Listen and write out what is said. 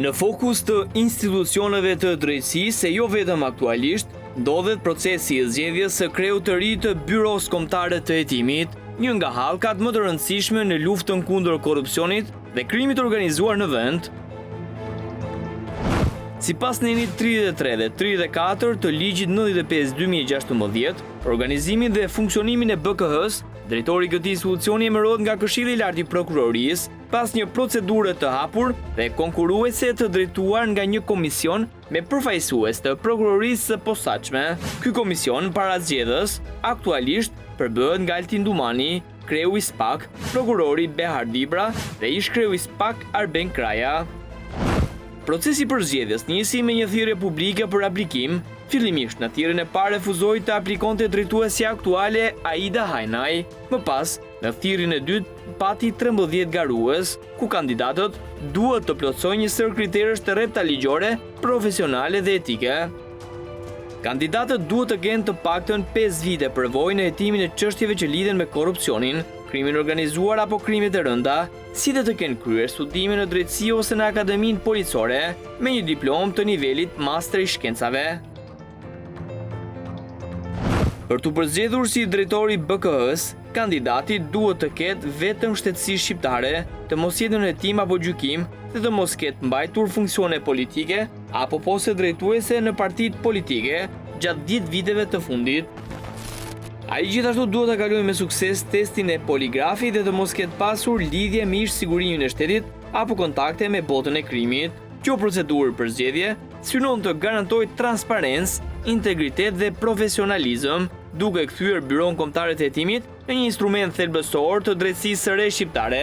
Në fokus të institucioneve të drejtësisë e jo vetëm aktualisht, ndodhet procesi i zgjedhjes së kreut të ri të Byros Kombëtare të Hetimit, një nga hallkat më të rëndësishme në luftën kundër korrupsionit dhe krimit organizuar në vend. Sipas nenit 33 dhe 34 të ligjit 95/2016, për organizimin dhe funksionimin e BKH-s, drejtori i këtij institucioni emërohet nga Këshilli i Lartë i Prokurorisë pas një procedure të hapur dhe konkurruese të drejtuar nga një komision me përfaqësues të prokurorisë së posaçme. Ky komision para zgjedhjes aktualisht përbëhet nga Altin Dumani, kreu i SPAK, prokurori Behar Dibra dhe ish kreu i SPAK Arben Kraja. Procesi për zgjedhjes nisi me një thirrje publike për aplikim. Fillimisht në thirrjen e parë refuzoi të aplikonte drejtuesja aktuale Aida Hajnaj. Më pas, në thirrjen e dytë pati 13 garues, ku kandidatët duhet të plotësojnë një sër kriterësh të rrepta ligjore, profesionale dhe etike. Kandidatët duhet të kenë të paktën 5 vite përvojë në hetimin e çështjeve që lidhen me korrupsionin, krimin organizuar apo krimet e rënda, si dhe të kenë kryer studime në drejtësi ose në akademinë policore me një diplomë të nivelit master i shkencave. Për të përzgjedhur si drejtori i BKH-s, kandidati duhet të ketë vetëm shtetësi shqiptare, të mos jetë në hetim apo gjykim dhe të mos ketë mbajtur funksione politike apo poste drejtuese në partitë politike gjatë 10 viteve të fundit. Ai gjithashtu duhet të kalojë me sukses testin e poligrafit dhe të mos ketë pasur lidhje me ish sigurimin e shtetit apo kontakte me botën e krimit. Kjo procedurë për zgjedhje synon të garantojë transparencë, integritet dhe profesionalizëm, duke kthyer Byron Kombëtare të Hetimit në një instrument thelbësor të drejtësisë së re shqiptare.